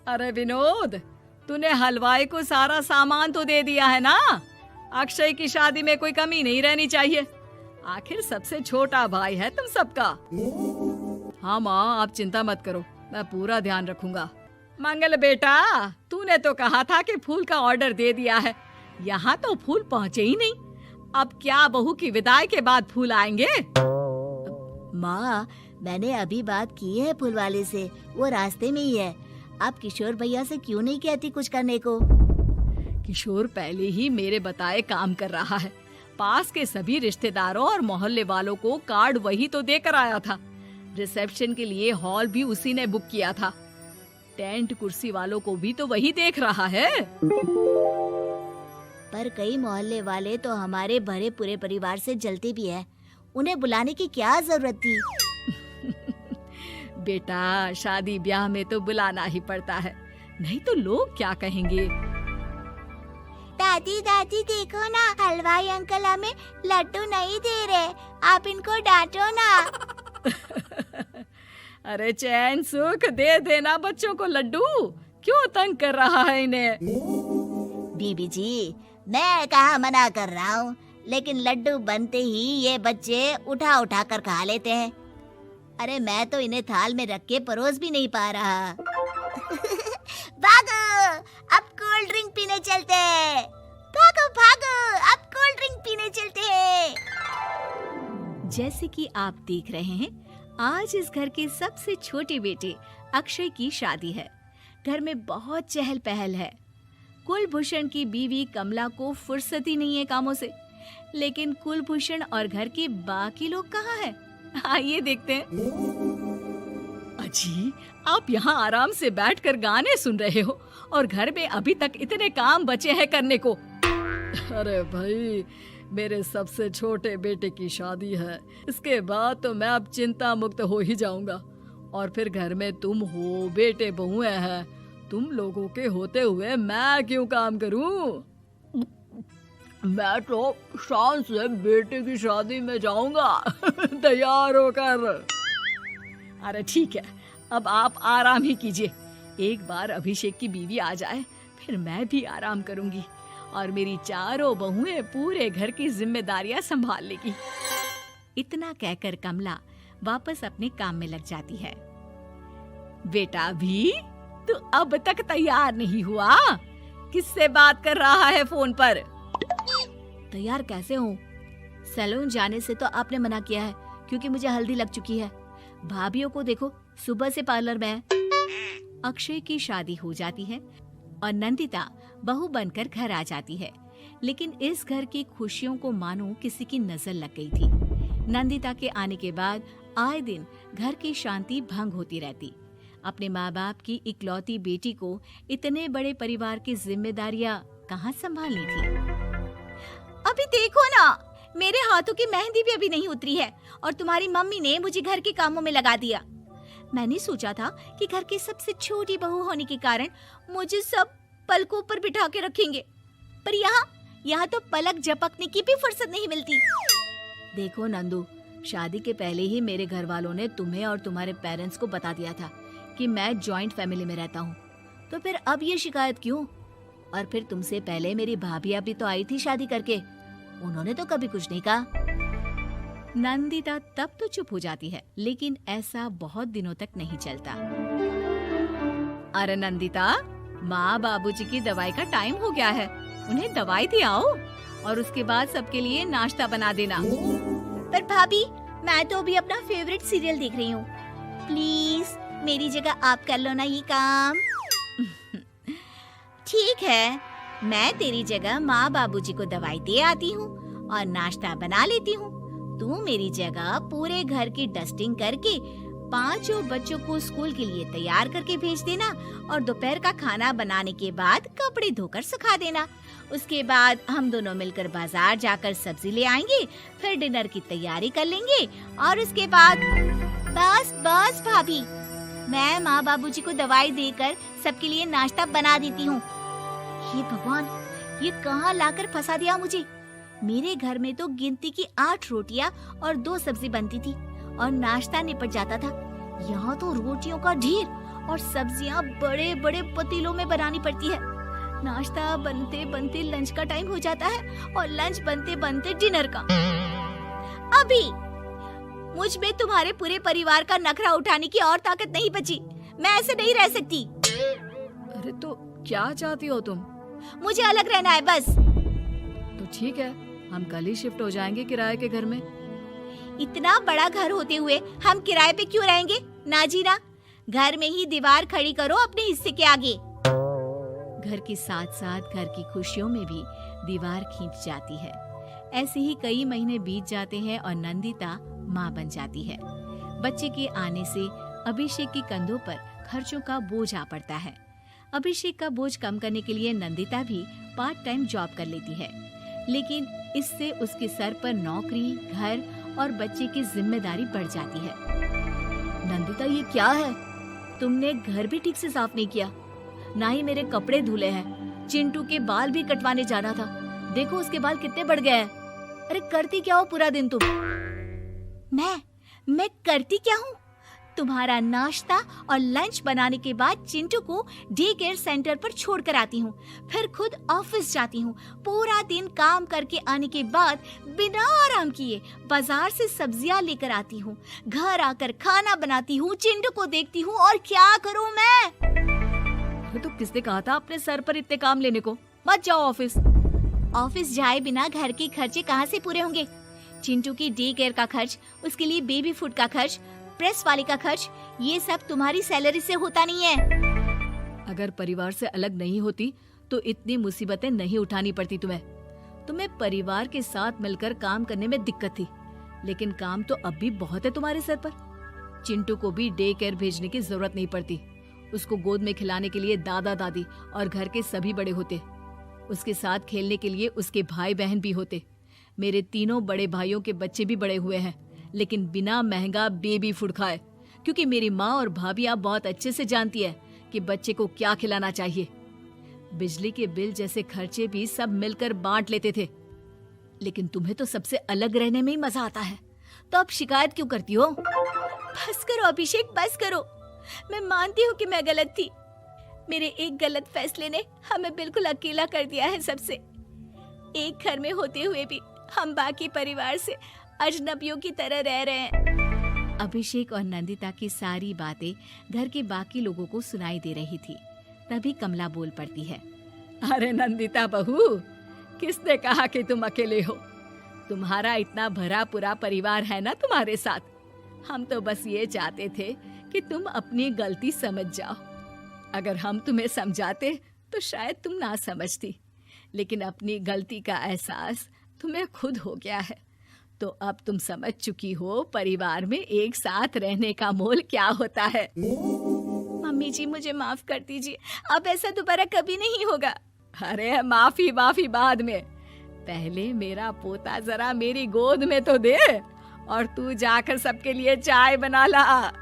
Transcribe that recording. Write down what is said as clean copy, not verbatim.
अरे विनोद, तूने हलवाई को सारा सामान तो दे दिया है ना। अक्षय की शादी में कोई कमी नहीं रहनी चाहिए। आखिर सबसे छोटा भाई है तुम सबका। हाँ माँ, आप चिंता मत करो, मैं पूरा ध्यान रखूंगा। मंगल बेटा, तूने तो कहा था कि फूल का ऑर्डर दे दिया है, यहाँ तो फूल पहुँचे ही नहीं। अब क्या बहू की विदाई के बाद फूल आएंगे? माँ, मैंने अभी बात की है फूल वाले से, वो रास्ते में ही है। आप किशोर भैया से क्यों नहीं कहती कुछ करने को? किशोर पहले ही मेरे बताए काम कर रहा है। पास के सभी रिश्तेदारों और मोहल्ले वालों को कार्ड वही तो देकर आया था। रिसेप्शन के लिए हॉल भी उसी ने बुक किया था। टेंट कुर्सी वालों को भी तो वही देख रहा है। पर कई मोहल्ले वाले तो हमारे भरे पूरे परिवार से जलते भी हैं। उन्हें बुलाने की क्या जरूरत थी? बेटा, शादी ब्याह में तो बुलाना ही पड़ता है, नहीं तो लोग क्या कहेंगे। दादी दादी देखो ना, हलवाई अंकल हमें लड्डू नहीं दे रहे, आप इनको डांटो ना। अरे चैन सुख दे देना बच्चों को लड्डू, क्यों तंग कर रहा है इन्हें? बीबी जी, मैं कहाँ मना कर रहा हूँ, लेकिन लड्डू बनते ही ये बच्चे उठा उठा कर खा लेते हैं। अरे मैं तो इन्हें थाल में रख के परोस भी नहीं पा रहा। भागो, अब कोल्ड ड्रिंक पीने चलते हैं। भागो भागो, अब कोल्ड ड्रिंक पीने चलते हैं। जैसे कि आप देख रहे हैं, आज इस घर के सबसे छोटे बेटे अक्षय की शादी है। घर में बहुत चहल पहल है। कुलभूषण की बीवी कमला को फुर्सत ही नहीं है कामों से, लेकिन कुलभूषण और घर के बाकी लोग कहाँ हैं? आइए देखते हैं। अजी, आप यहाँ आराम से बैठकर गाने सुन रहे हो और घर में अभी तक इतने काम बचे हैं करने को। अरे भाई, मेरे सबसे छोटे बेटे की शादी है, इसके बाद तो मैं अब चिंता मुक्त हो ही जाऊंगा। और फिर घर में तुम हो, बेटे बहुएं हैं, तुम लोगों के होते हुए मैं क्यों काम करूं? मैं तो शान से बेटे की शादी में जाऊंगा तैयार होकर। अरे ठीक है, अब आप आराम ही कीजिए। एक बार अभिषेक की बीवी आ जाए, फिर मैं भी आराम करूंगी और मेरी चारों बहुएं पूरे घर की जिम्मेदारियां संभाल लेगी। इतना कहकर कमला वापस अपने काम में लग जाती है। बेटा भी, तू अब तक तैयार नहीं हुआ? किससे बात कर रहा है फोन पर? तैयार कैसे हूँ? सैलून जाने से तो आपने मना किया है, क्योंकि मुझे हल्दी लग चुकी है। भाभीयों को देखो, सुबह से पार्लर में है। अक्षय की शादी हो जाती है और नंदिता बहू बनकर घर आ जाती है, लेकिन इस घर की खुशियों को मानो किसी की नजर लग गई थी। नंदिता के आने के बाद आए दिन घर की शांति भंग होती रहती। अपने माँ बाप की इकलौती बेटी को इतने बड़े परिवार की जिम्मेदारियां कहाँ संभालनी थी? अभी देखो ना, मेरे हाथों की मेहंदी भी अभी नहीं उतरी है और तुम्हारी मम्मी ने मुझे घर के कामों में लगा दिया। मैंने सोचा था कि घर की सबसे छोटी बहू होने के कारण मुझे सब पलकों पर बिठा के रखेंगे, पर यहाँ तो पलक झपकने की भी फुर्सत नहीं मिलती। देखो नंदू, शादी के पहले ही मेरे घर वालों ने तुम्हें और तुम्हारे पेरेंट्स को बता दिया था कि मैं जॉइंट फैमिली में रहता हूँ, तो फिर अब ये शिकायत क्यों? और फिर तुमसे पहले मेरी भाभी भी तो आई थी शादी करके, उन्होंने तो कभी कुछ नहीं कहा। नंदिता तब तो चुप हो जाती है, लेकिन ऐसा बहुत दिनों तक नहीं चलता। अरे नंदिता, माँ बाबूजी की दवाई का टाइम हो गया है, उन्हें दवाई दिलाओ और उसके बाद सबके लिए नाश्ता बना देना। पर भाभी, मैं तो अभी अपना फेवरेट सीरियल देख रही हूँ। प्लीज मेरी जगह आप कर लो ना ये काम। ठीक है, मैं तेरी जगह माँ बाबूजी को दवाई दे आती हूँ और नाश्ता बना लेती हूँ। तू मेरी जगह पूरे घर की डस्टिंग करके 5 बच्चों को स्कूल के लिए तैयार करके भेज देना और दोपहर का खाना बनाने के बाद कपड़े धोकर सुखा देना। उसके बाद हम दोनों मिलकर बाजार जाकर सब्जी ले आएंगे, फिर डिनर की तैयारी कर लेंगे और उसके बाद बस भाभी, मैं माँ बाबूजी को दवाई देकर सबके लिए नाश्ता बना देती हूँ। हे भगवान, ये कहाँ लाकर फंसा दिया मुझे। मेरे घर में तो गिनती की 8 रोटियां और 2 सब्जी बनती थी और नाश्ता निपट जाता था। यहाँ तो रोटियों का ढेर और सब्जियां बड़े बड़े पतीलों में बनानी पड़ती है। नाश्ता बनते बनते लंच का टाइम हो जाता है और लंच बनते बनते डिनर का। अभी मुझ में तुम्हारे पूरे परिवार का नखरा उठाने की और ताकत नहीं बची। मैं ऐसे नहीं रह सकती। अरे तो क्या चाहती हो तुम? मुझे अलग रहना है बस। तो ठीक है, हम कल ही शिफ्ट हो जाएंगे किराए के घर में। इतना बड़ा घर होते हुए हम किराए पे क्यों रहेंगे? ना जी ना, घर में ही दीवार खड़ी करो अपने हिस्से के आगे। घर के साथ साथ घर की खुशियों में भी दीवार खींच जाती है। ऐसे ही कई महीने बीत जाते हैं और नंदिता माँ बन जाती है। बच्चे के आने से अभिषेक के कंधों पर खर्चों का बोझ आ पड़ता है। अभिषेक का बोझ कम करने के लिए नंदिता भी पार्ट टाइम जॉब कर लेती है, लेकिन इससे उसके सर पर नौकरी, घर और बच्चे की जिम्मेदारी बढ़ जाती है। नंदिता, ये क्या है? तुमने घर भी ठीक से साफ नहीं किया, ना ही मेरे कपड़े धुले हैं। चिंटू के बाल भी कटवाने जाना था, देखो उसके बाल कितने बढ़ गए हैं। अरे करती क्या हो पूरा दिन तुम? मैं करती क्या हूँ? तुम्हारा नाश्ता और लंच बनाने के बाद चिंटू को डे केयर सेंटर पर छोड़ कर आती हूँ, फिर खुद ऑफिस जाती हूँ। पूरा दिन काम करके आने के बाद बिना आराम किए बाजार से सब्जियाँ लेकर आती हूँ, घर आकर खाना बनाती हूँ, चिंटू को देखती हूँ और क्या करूँ मैं? तो किसने कहा था अपने सर पर इतने काम लेने को? मत जाओ ऑफिस। ऑफिस जाए बिना घर के खर्चे कहाँ से पूरे होंगे? चिंटू की डे केयर का खर्च, उसके लिए बेबी फूड का खर्च, प्रेस वाले का खर्च, ये सब तुम्हारी सैलरी से होता नहीं है। अगर परिवार से अलग नहीं होती तो इतनी मुसीबतें नहीं उठानी पड़ती तुम्हें परिवार के साथ मिलकर काम करने में दिक्कत थी, लेकिन काम तो अब भी बहुत है तुम्हारे सर पर। चिंटू को भी डे केयर भेजने की जरूरत नहीं पड़ती। उसको गोद में खिलाने के लिए दादा दादी और घर के सभी बड़े होते। उसके साथ खेलने के लिए उसके भाई बहन भी होते। मेरे तीनों बड़े भाइयों के बच्चे भी बड़े हुए हैं, लेकिन बिना महंगा बेबी फूड खाए, क्योंकि मेरी माँ और भाभियाँ बहुत अच्छे से जानती है कि बच्चे को क्या खिलाना चाहिए। बिजली के बिल जैसे खर्चे भी सब मिलकर बांट लेते थे, लेकिन तुम्हें तो सबसे अलग रहने में ही मजा आता है, तो अब शिकायत क्यों करती हो? बस करो अभिषेक, बस करो। मैं मानती हूँ कि मैं गलत थी। मेरे एक गलत फैसले ने हमें बिल्कुल अकेला कर दिया है सबसे। एक घर में होते हुए भी हम बाकी परिवार से अजनबियों की तरह रह रहे हैं। अभिषेक और नंदिता की सारी बातें घर के बाकी लोगों को सुनाई दे रही थी। तभी कमला बोल पड़ती है। अरे नंदिता बहू, किसने कहा कि तुम अकेले हो? तुम्हारा इतना भरा पूरा परिवार है ना तुम्हारे साथ। हम तो बस ये चाहते थे कि तुम अपनी गलती समझ जाओ। अगर हम तुम्हें समझाते तो शायद तुम ना समझती, लेकिन अपनी गलती का एहसास तुम्हें खुद हो गया है, तो अब तुम समझ चुकी हो परिवार में एक साथ रहने का मोल क्या होता है। मम्मी जी, मुझे माफ कर दीजिए, अब ऐसा दोबारा कभी नहीं होगा। अरे माफी बाद में, पहले मेरा पोता जरा मेरी गोद में तो दे, और तू जाकर सबके लिए चाय बना ला।